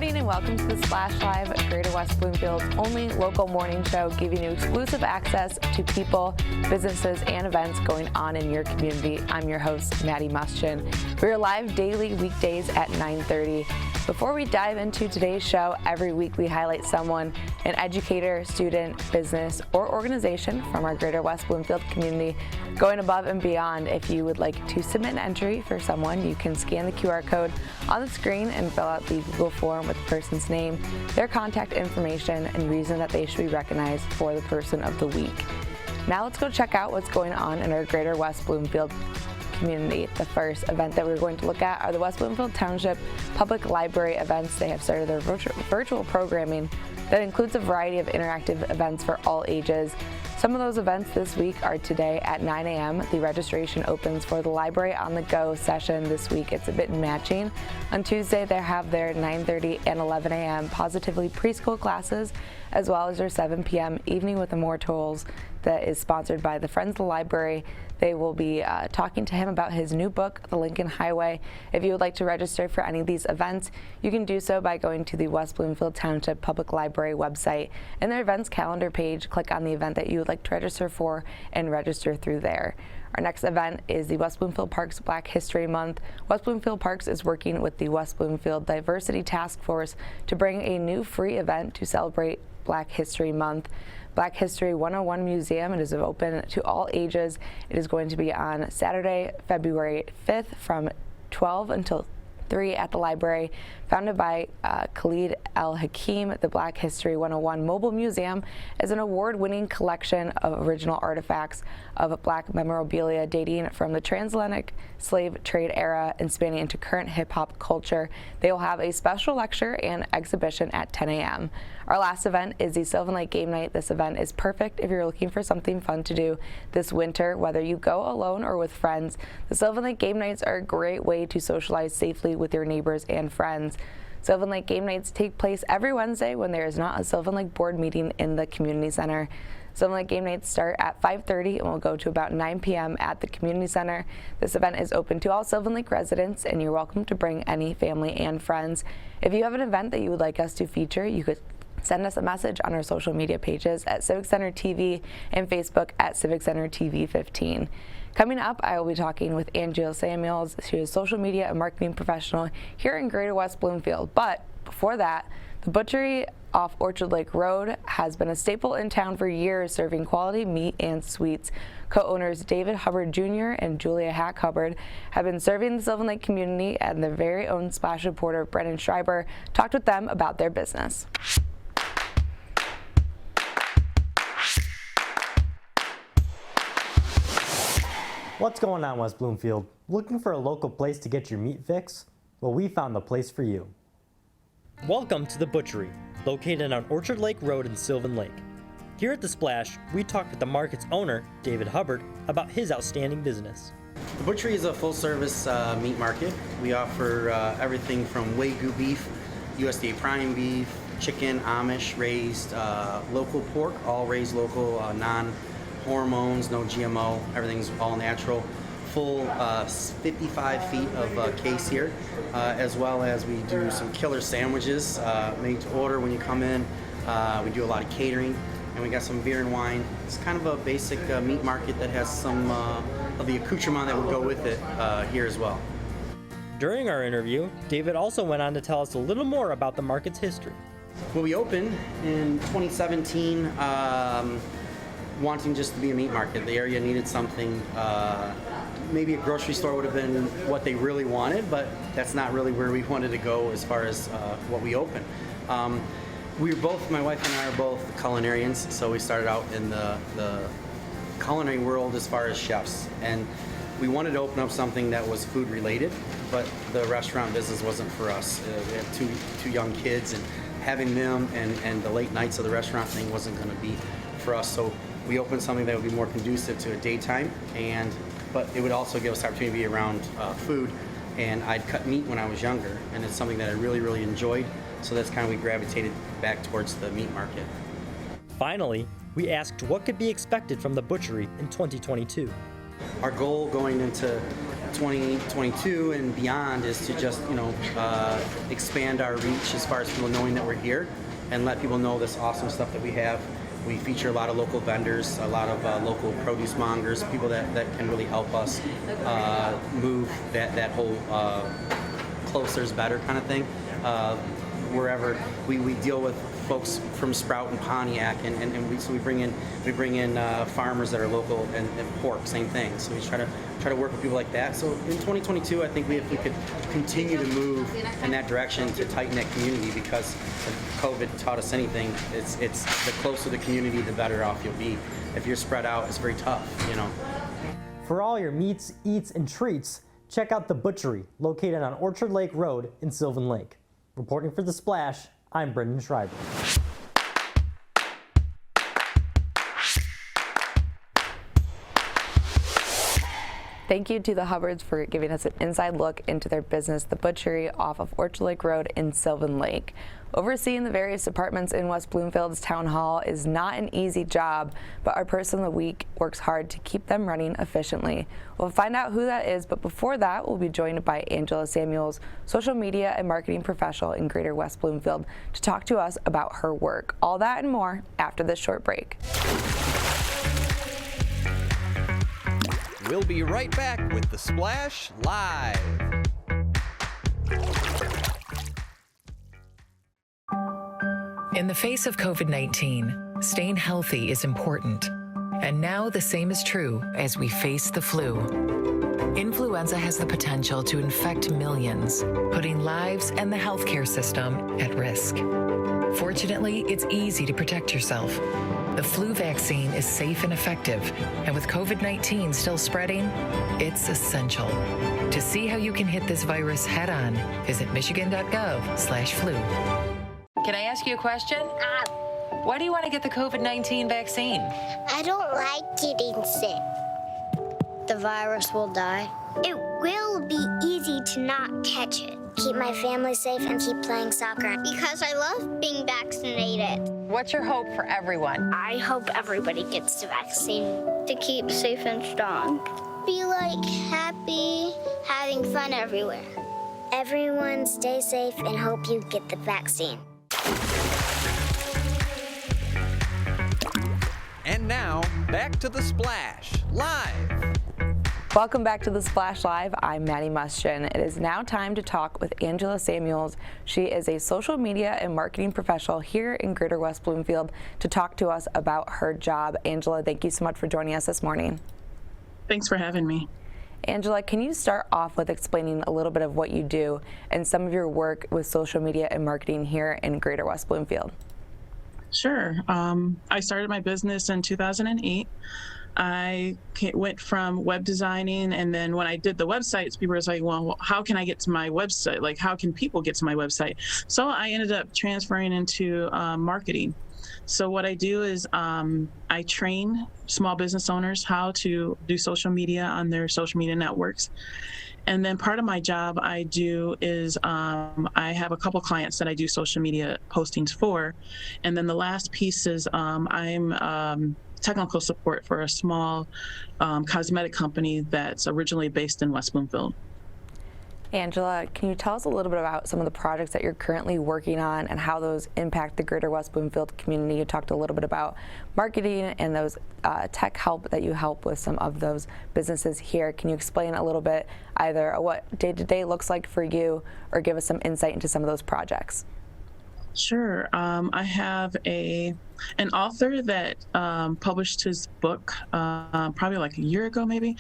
morning and welcome to the Splash Live, Greater West Bloomfield's only local morning show, giving you exclusive access to people, businesses, and events going on in your community. I'm your host, Maddie Muschin. We're live daily weekdays at 9:30. Before we dive into today's show, every week we highlight someone, an educator, student, business, or organization from our Greater West Bloomfield community going above and beyond. If you would like to submit an entry for someone, you can scan the QR code on the screen and fill out the Google form with the person's name, their contact information, and reason that they should be recognized for the person of the week. Now let's go check out what's going on in our Greater West Bloomfield community. The first event that we're going to look at are the West Bloomfield Township Public Library events. They have started their virtual programming that includes a variety of interactive events for all ages. Some of those events this week are today at 9 a.m. The registration opens for the Library on the Go session this week. It's a bit matching. On Tuesday, they have their 9:30 and 11 a.m. Positively preschool classes, as well as their 7 p.m. Evening with the More Tools that is sponsored by the Friends of the Library. They will be talking to him about his new book, The Lincoln Highway. If you would like to register for any of these events, you can do so by going to the West Bloomfield Township Public Library website. In their events calendar page, click on the event that you would like to register for and register through there. Our next event is the West Bloomfield Parks Black History Month. West Bloomfield Parks is working with the West Bloomfield Diversity Task Force to bring a new free event to celebrate Black History Month. Black History 101 Museum. It is open to all ages. It is going to be on Saturday, February 5th from 12 until 3 at the library. Founded by Khalid El Hakim, the Black History 101 Mobile Museum is an award-winning collection of original artifacts of Black memorabilia dating from the transatlantic slave trade era and spanning into current hip-hop culture. They will have a special lecture and exhibition at 10 a.m. Our last event is the Silverlight Game Night. This event is perfect if you're looking for something fun to do this winter, whether you go alone or with friends. The Silverlight Game Nights are a great way to socialize safely with your neighbors and friends. Sylvan Lake Game Nights take place every Wednesday when there is not a Sylvan Lake board meeting in the community center. Sylvan Lake Game Nights start at 5:30 and will go to about 9 p.m. at the community center. This event is open to all Sylvan Lake residents, and you're welcome to bring any family and friends. If you have an event that you would like us to feature, you could send us a message on our social media pages at Civic Center TV and Facebook at Civic Center TV 15. Coming up, I will be talking with Angela Samuels. She is a social media and marketing professional here in Greater West Bloomfield. But before that, the Butchery off Orchard Lake Road has been a staple in town for years, serving quality meat and sweets. Co-owners David Hubbard Jr. and Julia Hack Hubbard have been serving the Sylvan Lake community, and their very own Splash reporter Brennan Schreiber talked with them about their business. What's going on, West Bloomfield? Looking for a local place to get your meat fix? Well, we found the place for you. Welcome to the Butchery, located on Orchard Lake Road in Sylvan Lake. Here at the Splash, we talked with the market's owner, David Hubbard, about his outstanding business. The Butchery is a full-service meat market. We offer everything from Wagyu beef, USDA prime beef, chicken, Amish raised, local pork, all raised local, non-hormones, no GMO, everything's all natural. Full 55 feet of case here, as well as we do some killer sandwiches made to order when you come in. We do a lot of catering, and we got some beer and wine. It's kind of a basic meat market that has some of the accoutrement that would go with it here as well. During our interview, David also went on to tell us a little more about the market's history. Well, we opened in 2017, wanting just to be a meat market. The area needed something. Maybe a grocery store would have been what they really wanted, but that's not really where we wanted to go as far as what we opened. We were both, my wife and I are both culinarians, so we started out in the culinary world as far as chefs, and we wanted to open up something that was food related, but the restaurant business wasn't for us. We have two young kids, and having them and the late nights of the restaurant thing wasn't going to be for us, so we opened something that would be more conducive to a daytime, but it would also give us the opportunity to be around food. And I'd cut meat when I was younger, and it's something that I really, really enjoyed. So that's kind of we gravitated back towards the meat market. Finally, we asked what could be expected from the Butchery in 2022. Our goal going into 2022 and beyond is to just, expand our reach as far as people knowing that we're here and let people know this awesome stuff that we have. We feature a lot of local vendors, a lot of local produce mongers, people that can really help us move that whole closer's better kind of thing. Wherever we deal with folks from Sprout and Pontiac, so we bring in farmers that are local and pork, same thing. So we try to work with people like that. So in 2022, I think if we could continue to move in that direction to tighten that community, because if COVID taught us anything, it's the closer the community, the better off you'll be. If you're spread out, it's very tough, For all your meats, eats, and treats, check out the Butchery, located on Orchard Lake Road in Sylvan Lake. Reporting for The Splash, I'm Brendan Schreiber. Thank you to the Hubbards for giving us an inside look into their business, the Butchery, off of Orchard Lake Road in Sylvan Lake. Overseeing the various departments in West Bloomfield's Town Hall is not an easy job, but our person of the week works hard to keep them running efficiently. We'll find out who that is, but before that, we'll be joined by Angela Samuels, social media and marketing professional in Greater West Bloomfield, to talk to us about her work. All that and more after this short break. We'll be right back with The Splash Live. In the face of COVID-19, staying healthy is important. And now the same is true as we face the flu. Influenza has the potential to infect millions, putting lives and the healthcare system at risk. Fortunately, it's easy to protect yourself. The flu vaccine is safe and effective, and with COVID-19 still spreading, it's essential. To see how you can hit this virus head-on, visit michigan.gov/flu. Can I ask you a question? Why do you want to get the COVID-19 vaccine? I don't like getting sick. The virus will die. It will be easy to not catch it. Keep my family safe and keep playing soccer. Because I love being vaccinated. What's your hope for everyone? I hope everybody gets the vaccine to keep safe and strong. Be happy, having fun everywhere. Everyone stay safe and hope you get the vaccine. And now, back to The Splash Live. Welcome back to The Splash Live. I'm Maddie Mustian. It is now time to talk with Angela Samuels. She is a social media and marketing professional here in Greater West Bloomfield to talk to us about her job. Angela, thank you so much for joining us this morning. Thanks for having me. Angela, can you start off with explaining a little bit of what you do and some of your work with social media and marketing here in Greater West Bloomfield? Sure. I started my business in 2008. I went from web designing, and then when I did the websites, people were like, well, how can I get to my website? Like, how can people get to my website? So I ended up transferring into marketing. So what I do is I train small business owners how to do social media on their social media networks. And then part of my job I do is I have a couple clients that I do social media postings for. And then the last piece is I'm technical support for a small cosmetic company that's originally based in West Bloomfield. Angela, can you tell us a little bit about some of the projects that you're currently working on and how those impact the Greater West Bloomfield community? You talked a little bit about marketing and those tech help that you help with some of those businesses here. Can you explain a little bit either what day-to-day looks like for you or give us some insight into some of those projects? Sure. I have an author that published his book probably like a year ago, maybe.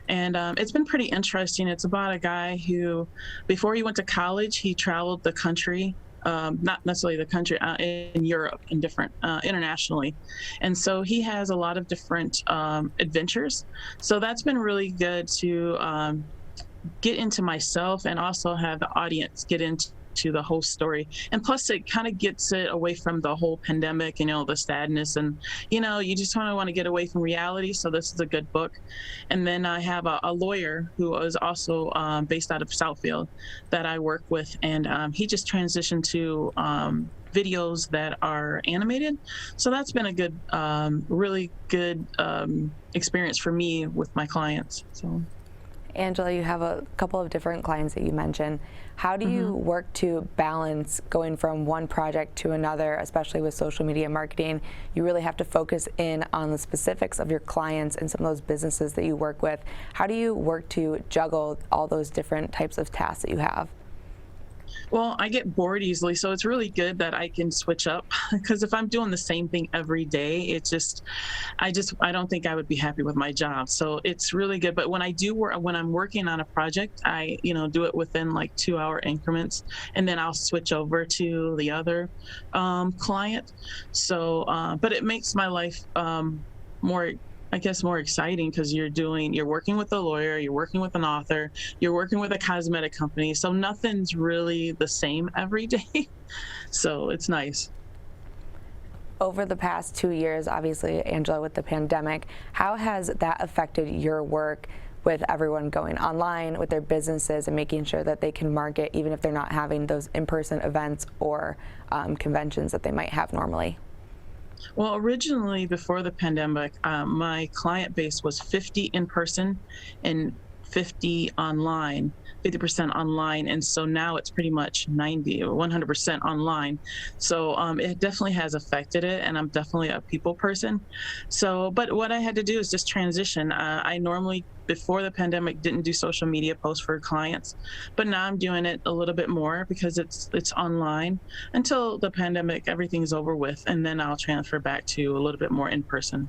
And it's been pretty interesting. It's about a guy who, before he went to college, he traveled the country, not necessarily the country, in Europe and different, internationally. And so he has a lot of different adventures. So that's been really good to get into myself and also have the audience get into the whole story. And plus it kind of gets it away from the whole pandemic and, the sadness, and you just want to get away from reality. So this is a good book. And then I have a lawyer who is also based out of Southfield that I work with, and he just transitioned to videos that are animated. So that's been a good, really good experience for me with my clients. So. Angela, you have a couple of different clients that you mentioned. How do you work to balance going from one project to another, especially with social media marketing? You really have to focus in on the specifics of your clients and some of those businesses that you work with. How do you work to juggle all those different types of tasks that you have? Well, I get bored easily, so it's really good that I can switch up, because if I'm doing the same thing every day, I don't think I would be happy with my job. So it's really good. But when I do work, when I'm working on a project, I, do it within like 2-hour increments, and then I'll switch over to the other client. So, but it makes my life more exciting, because you're working with a lawyer, you're working with an author, you're working with a cosmetic company. So nothing's really the same every day. So it's nice. Over the past 2 years, obviously, Angela, with the pandemic, how has that affected your work with everyone going online with their businesses and making sure that they can market even if they're not having those in-person events or conventions that they might have normally? Well, originally, before the pandemic, my client base was 50 in person and 50 online, 50% online. And so now it's pretty much 90 or 100% online. So it definitely has affected it. And I'm definitely a people person. So, but what I had to do is just transition. I normally, before the pandemic, didn't do social media posts for clients, but now I'm doing it a little bit more because it's online until the pandemic, everything's over with. And then I'll transfer back to a little bit more in person.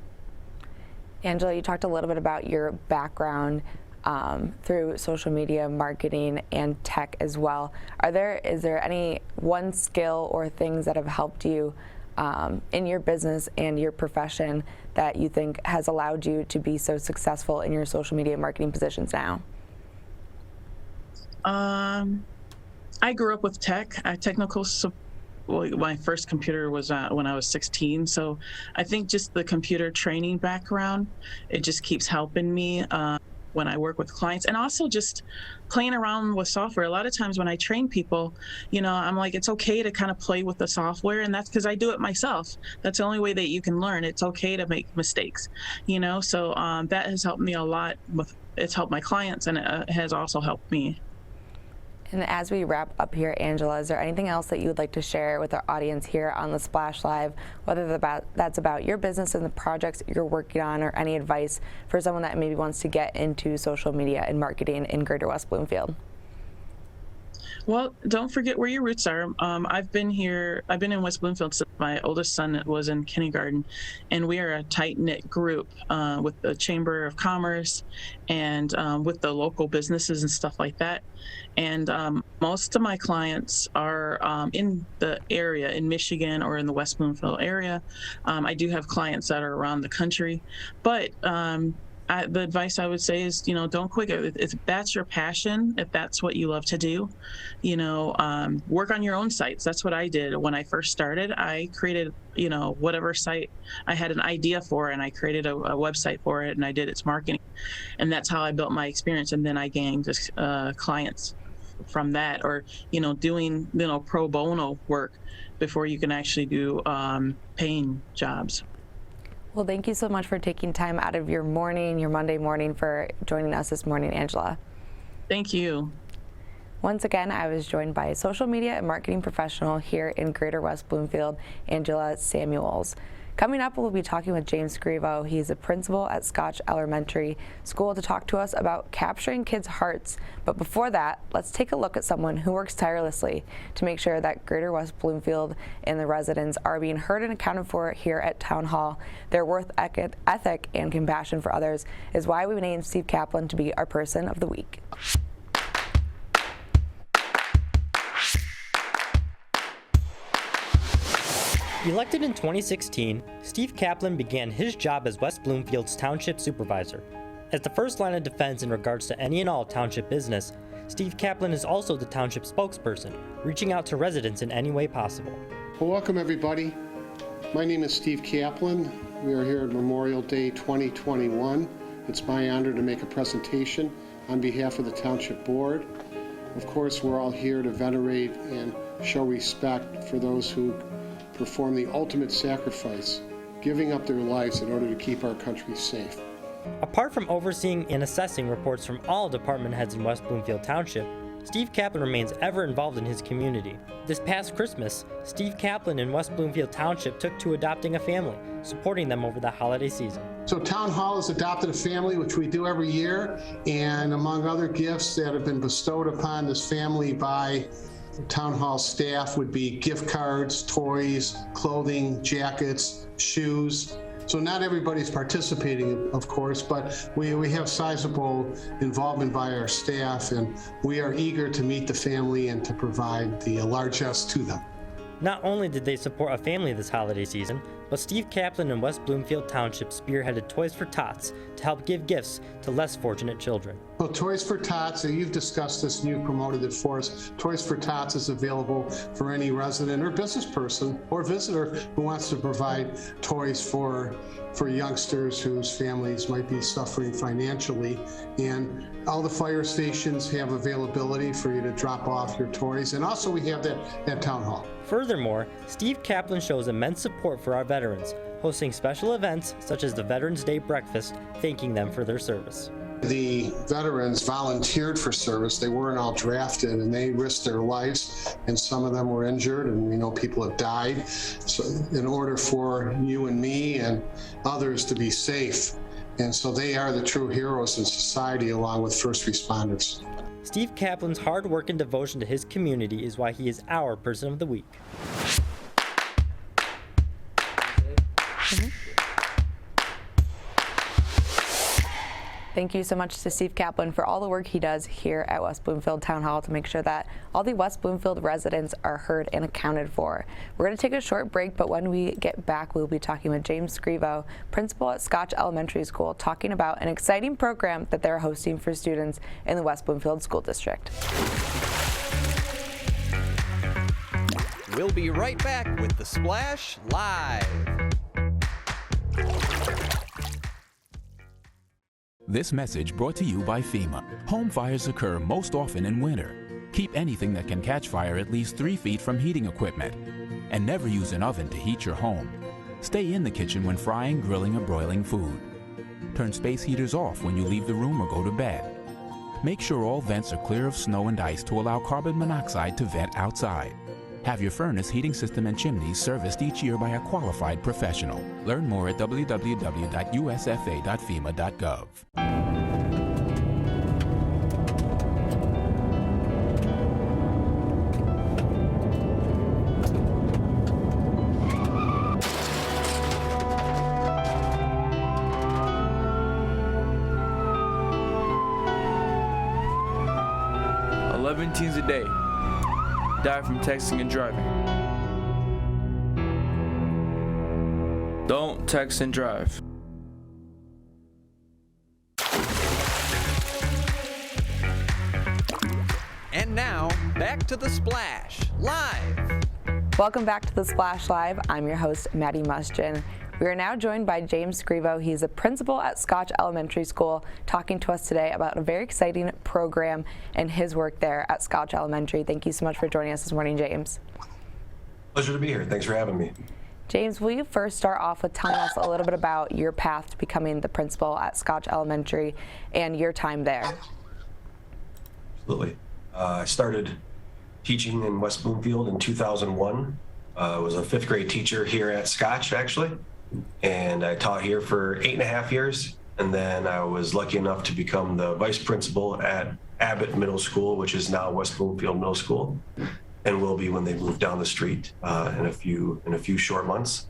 Angela, you talked a little bit about your background through social media marketing and tech as well. Is there any one skill or things that have helped you in your business and your profession that you think has allowed you to be so successful in your social media marketing positions now? I grew up with tech, technical support. Well, my first computer was when I was 16. So I think just the computer training background, it just keeps helping me when I work with clients, and also just playing around with software. A lot of times when I train people, I'm like, it's okay to kind of play with the software, and that's because I do it myself. That's the only way that you can learn. It's okay to make mistakes, so that has helped me a lot. It's helped my clients, and it has also helped me. And as we wrap up here, Angela, is there anything else that you would like to share with our audience here on the Splash Live, whether that's about your business and the projects you're working on, or any advice for someone that maybe wants to get into social media and marketing in Greater West Bloomfield? Well, don't forget where your roots are. I've been in West Bloomfield since my oldest son was in kindergarten, and we are a tight-knit group with the Chamber of Commerce and with the local businesses and stuff like that. And most of my clients are in the area, in Michigan or in the West Bloomfield area. I do have clients that are around the country, but the advice I would say is, don't quit. If that's your passion, if that's what you love to do, work on your own sites. That's what I did when I first started. I created, whatever site I had an idea for, and I created a website for it, and I did its marketing. And that's how I built my experience. And then I gained clients from that, or, doing, pro bono work before you can actually do paying jobs. Well, thank you so much for taking time out of your Monday morning, for joining us this morning, Angela. Thank you. Once again, I was joined by social media and marketing professional here in Greater West Bloomfield, Angela Samuels. Coming up, we'll be talking with James Scrivo. He's a principal at Scotch Elementary School, to talk to us about capturing kids' hearts. But before that, let's take a look at someone who works tirelessly to make sure that Greater West Bloomfield and the residents are being heard and accounted for here at Town Hall. Their work ethic and compassion for others is why we named Steve Kaplan to be our Person of the Week. Elected in 2016, Steve Kaplan began his job as West Bloomfield's Township Supervisor. As the first line of defense in regards to any and all Township business, Steve Kaplan is also the Township spokesperson, reaching out to residents in any way possible. Well, welcome everybody. My name is Steve Kaplan. We are here at Memorial Day 2021. It's my honor to make a presentation on behalf of the Township Board. Of course, we're all here to venerate and show respect for those who perform the ultimate sacrifice, giving up their lives in order to keep our country safe. Apart from overseeing and assessing reports from all department heads in West Bloomfield Township, Steve Kaplan remains ever involved in his community. This past Christmas, Steve Kaplan in West Bloomfield Township took to adopting a family, supporting them over the holiday season. So Town Hall has adopted a family, which we do every year, and among other gifts that have been bestowed upon this family by Town Hall staff would be gift cards, toys, clothing, jackets, shoes. So not everybody's participating, of course, but we have sizable involvement by our staff, and we are eager to meet the family and to provide the largesse to them. Not only did they support a family this holiday season, but Steve Kaplan in West Bloomfield Township spearheaded Toys for Tots to help give gifts to less fortunate children. Well, Toys for Tots, you've discussed this and you promoted it for us. Toys for Tots is available for any resident or business person or visitor who wants to provide toys for youngsters whose families might be suffering financially. And all the fire stations have availability for you to drop off your toys. And also we have that at Town Hall. Furthermore, Steve Kaplan shows immense support for our veterans, hosting special events such as the Veterans Day Breakfast, thanking them for their service. The veterans volunteered for service. They weren't all drafted, and they risked their lives, and some of them were injured, and we know people have died. So in order for you and me and others to be safe, and so they are the true heroes in society along with first responders. Steve Kaplan's hard work and devotion to his community is why he is our Person of the Week. Thank you so much to Steve Kaplan for all the work he does here at West Bloomfield Town Hall to make sure that all the West Bloomfield residents are heard and accounted for. We're going to take a short break, but when we get back, we'll be talking with James Scrivo, principal at Scotch Elementary School, talking about an exciting program that they're hosting for students in the West Bloomfield School District. We'll be right back with The Splash Live. This message brought to you by FEMA. Home fires occur most often in winter. Keep anything that can catch fire at least 3 feet from heating equipment. And never use an oven to heat your home. Stay in the kitchen when frying, grilling, or broiling food. Turn space heaters off when you leave the room or go to bed. Make sure all vents are clear of snow and ice to allow carbon monoxide to vent outside. Have your furnace, heating system, and chimneys serviced each year by a qualified professional. Learn more at www.usfa.fema.gov. Teens a day die from texting and driving. Don't text and drive. And now, back to The Splash Live. Welcome back to The Splash Live. I'm your host, Maddie Mustin. We are now joined by James Scrivo. He's a principal at Scotch Elementary School, talking to us today about a very exciting program and his work there at Scotch Elementary. Thank you so much for joining us this morning, James. Pleasure to be here. Thanks for having me. James, will you first start off with telling us a little bit about your path to becoming the principal at Scotch Elementary and your time there? Absolutely. I started teaching in West Bloomfield in 2001. I was a 5th grade teacher here at Scotch, actually. And I taught here for 8.5 years. And then I was lucky enough to become the vice principal at Abbott Middle School, which is now West Bloomfield Middle School, and will be when they move down the street in a few short months.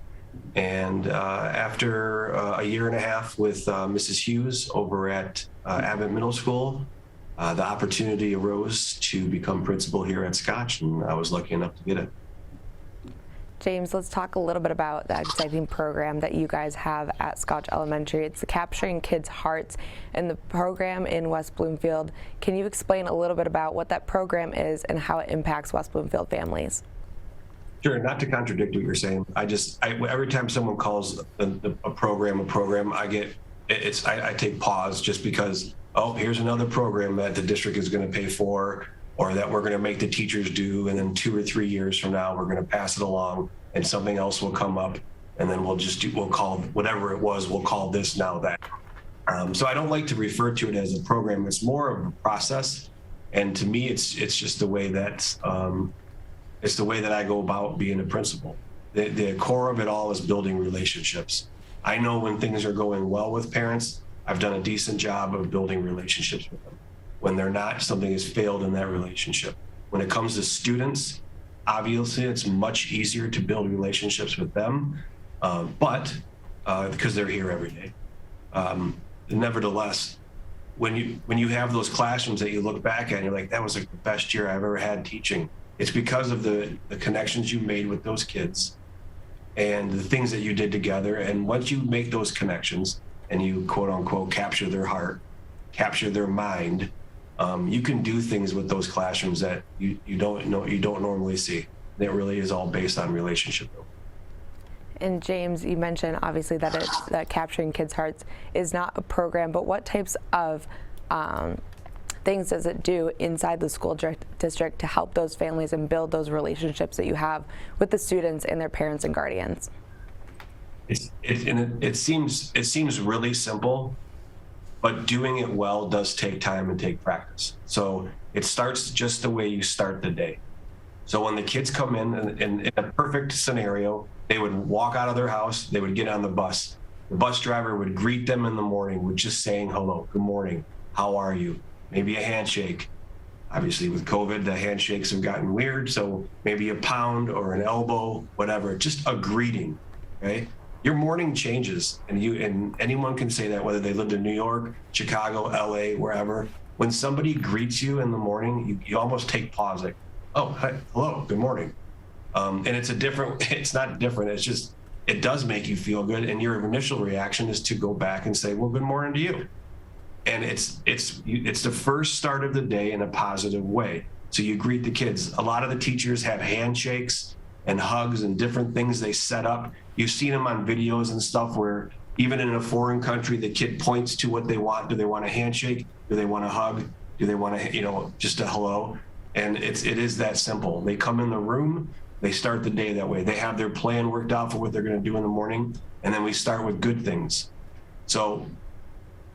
And after a year and a half with Mrs. Hughes over at Abbott Middle School, the opportunity arose to become principal here at Scotch, and I was lucky enough to get it. James, let's talk a little bit about that exciting program that you guys have at Scotch Elementary. It's the Capturing Kids' Hearts, and the program in West Bloomfield. Can you explain a little bit about what that program is and how it impacts West Bloomfield families? Sure, not to contradict what you're saying. Every time someone calls a program, I take pause just because, oh, here's another program that the district is going to pay for, or that we're going to make the teachers do, and then 2 or 3 years from now, we're going to pass it along and something else will come up, and then we'll call whatever it was, we'll call this now that. So I don't like to refer to it as a program. It's more of a process. And to me, it's just the way that it's the way that I go about being a principal. The core of it all is building relationships. I know when things are going well with parents, I've done a decent job of building relationships with them. When they're not, something has failed in that relationship. When it comes to students, obviously it's much easier to build relationships with them, but because they're here every day. Nevertheless, when you have those classrooms that you look back at and you're like, that was the best year I've ever had teaching, it's because of the connections you made with those kids and the things that you did together. And once you make those connections and you quote unquote capture their heart, capture their mind, you can do things with those classrooms that you don't normally see. It really is all based on relationship building. And James, you mentioned obviously that capturing kids' hearts is not a program, but what types of things does it do inside the school district to help those families and build those relationships that you have with the students and their parents and guardians? It seems really simple, but doing it well does take time and take practice. So it starts just the way you start the day. So when the kids come in a perfect scenario, they would walk out of their house, they would get on the bus. The bus driver would greet them in the morning with just saying hello, good morning, how are you? Maybe a handshake. Obviously with COVID, the handshakes have gotten weird, so maybe a pound or an elbow, whatever, just a greeting, right? Your morning changes, and anyone can say that, whether they lived in New York, Chicago, LA, wherever. When somebody greets you in the morning, you almost take pause, like, oh, hi, hello, good morning. And it's not different, it's just, it does make you feel good. And your initial reaction is to go back and say, well, good morning to you. And it's the first start of the day in a positive way. So you greet the kids. A lot of the teachers have handshakes and hugs and different things they set up. You've seen them on videos and stuff where even in a foreign country, the kid points to what they want. Do they want a handshake? Do they want a hug? Do they want to, just a hello? And it is that simple. They come in the room, they start the day that way. They have their plan worked out for what they're going to do in the morning. And then we start with good things. So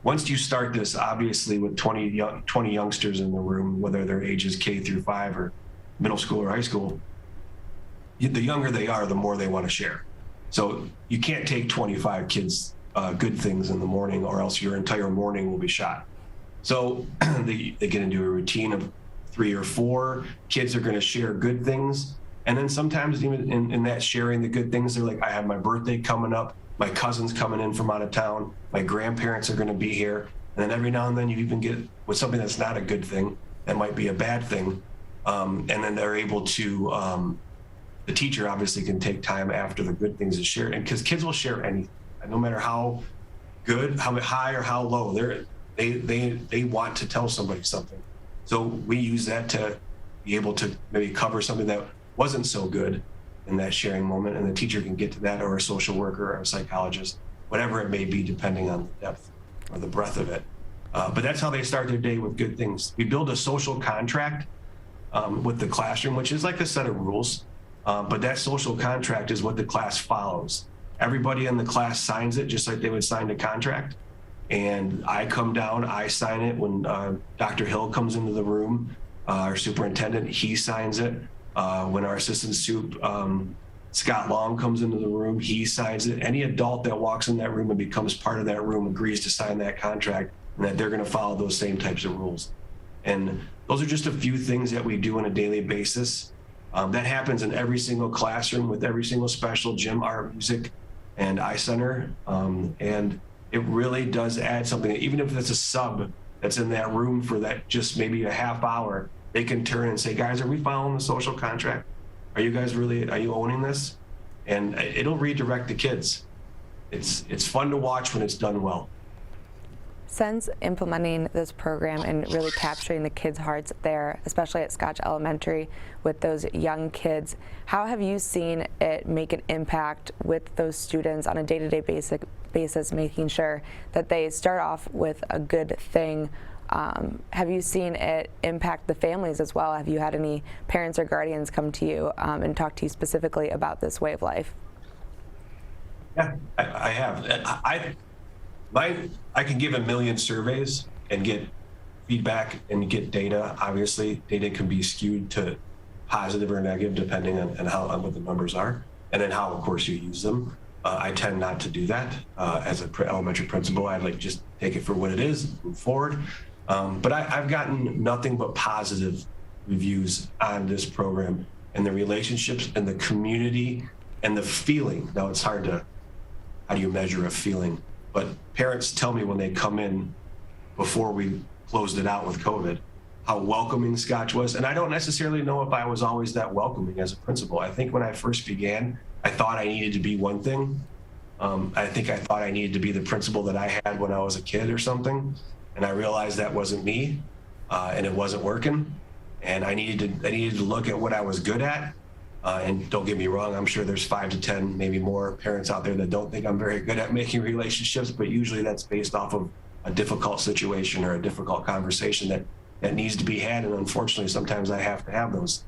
once you start this, obviously with 20 youngsters in the room, whether they're ages K through 5 or middle school or high school, the younger they are, the more they want to share. So you can't take 25 kids good things in the morning, or else your entire morning will be shot. So they get into a routine of 3 or 4 kids are going to share good things. And then sometimes even in that sharing the good things, they're like, I have my birthday coming up, my cousin's coming in from out of town, my grandparents are going to be here. And then every now and then you even get with something that's not a good thing, that might be a bad thing. And then they're able to, the teacher obviously can take time after the good things to share. And because kids will share anything, no matter how good, how high or how low, they want to tell somebody something. So we use that to be able to maybe cover something that wasn't so good in that sharing moment, and the teacher can get to that, or a social worker or a psychologist, whatever it may be, depending on the depth or the breadth of it. But that's how they start their day, with good things. We build a social contract with the classroom, which is like a set of rules, but that social contract is what the class follows. Everybody in the class signs it just like they would sign a contract. And I come down, I sign it. When Dr. Hill comes into the room, our superintendent, he signs it. When our assistant soup, Scott Long, comes into the room, he signs it. Any adult that walks in that room and becomes part of that room agrees to sign that contract, and that they're going to follow those same types of rules. And those are just a few things that we do on a daily basis. That happens in every single classroom with every single special, gym, art, music, and eye center. And it really does add something. Even if it's a sub that's in that room for that just maybe a half hour, they can turn and say, guys, are we following the social contract? Are you owning this? And it'll redirect the kids. It's fun to watch when it's done well. Since implementing this program and really capturing the kids' hearts there, especially at Scotch Elementary with those young kids, how have you seen it make an impact with those students on a day-to-day basis, making sure that they start off with a good thing? Have you seen it impact the families as well? Have you had any parents or guardians come to you and talk to you specifically about this way of life? Yeah, I have. I can give a million surveys and get feedback and get data. Obviously, data can be skewed to positive or negative depending on what the numbers are, and then how, of course, you use them. I tend not to do that as an elementary principal. I'd like just take it for what it is, move forward. But I've gotten nothing but positive reviews on this program and the relationships and the community and the feeling. Now it's hard to, how do you measure a feeling? But parents tell me when they come in before we closed it out with COVID, how welcoming Scotch was. And I don't necessarily know if I was always that welcoming as a principal. I think when I first began, I thought I needed to be one thing. I think I thought I needed to be the principal that I had when I was a kid or something. And I realized that wasn't me, and it wasn't working. And I needed to look at what I was good at. And don't get me wrong, I'm sure there's 5 to 10, maybe more parents out there that don't think I'm very good at making relationships, but usually that's based off of a difficult situation or a difficult conversation that needs to be had. And unfortunately, sometimes I have to have those.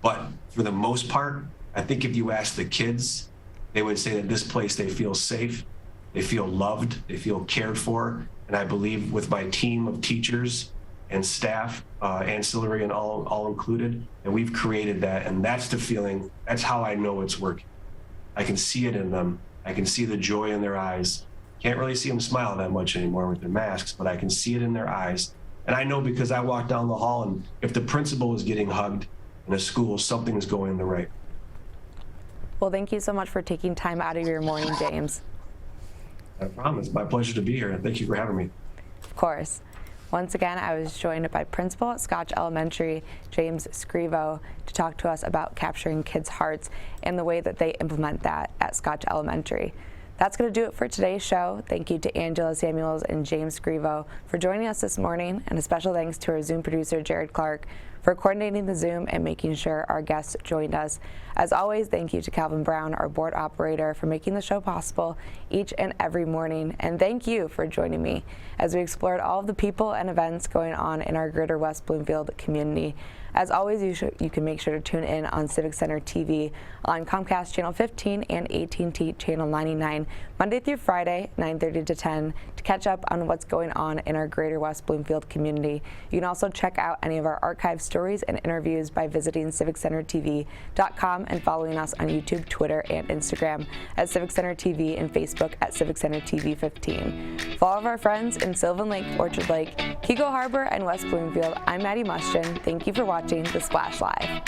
But for the most part, I think if you ask the kids, they would say that this place, they feel safe, they feel loved, they feel cared for. And I believe with my team of teachers and staff, ancillary and all included, and we've created that. And that's the feeling, that's how I know it's working. I can see it in them. I can see the joy in their eyes. Can't really see them smile that much anymore with their masks, but I can see it in their eyes. And I know because I walk down the hall, and if the principal is getting hugged in a school, something is going the right. Well, thank you so much for taking time out of your morning, James. I promise. My pleasure to be here, and thank you for having me. Of course. Once again, I was joined by Principal at Scotch Elementary, James Scrivo, to talk to us about capturing kids' hearts and the way that they implement that at Scotch Elementary. That's going to do it for today's show. Thank you to Angela Samuels and James Scrivo for joining us this morning, and a special thanks to our Zoom producer, Jared Clark, for coordinating the Zoom and making sure our guests joined us. As always, thank you to Calvin Brown, our board operator, for making the show possible each and every morning. And thank you for joining me as we explored all of the people and events going on in our greater West Bloomfield community. As always, you can make sure to tune in on Civic Center TV on Comcast Channel 15 and AT&T Channel 99, Monday through Friday, 9:30 to 10, to catch up on what's going on in our greater West Bloomfield community. You can also check out any of our archived stories and interviews by visiting civiccentertv.com and following us on YouTube, Twitter, and Instagram at Civic Center TV and Facebook at Civic Center TV 15. For all of our friends in Sylvan Lake, Orchard Lake, Kego Harbor, and West Bloomfield, I'm Maddie Mustian. Thank you for watching The Splash Live.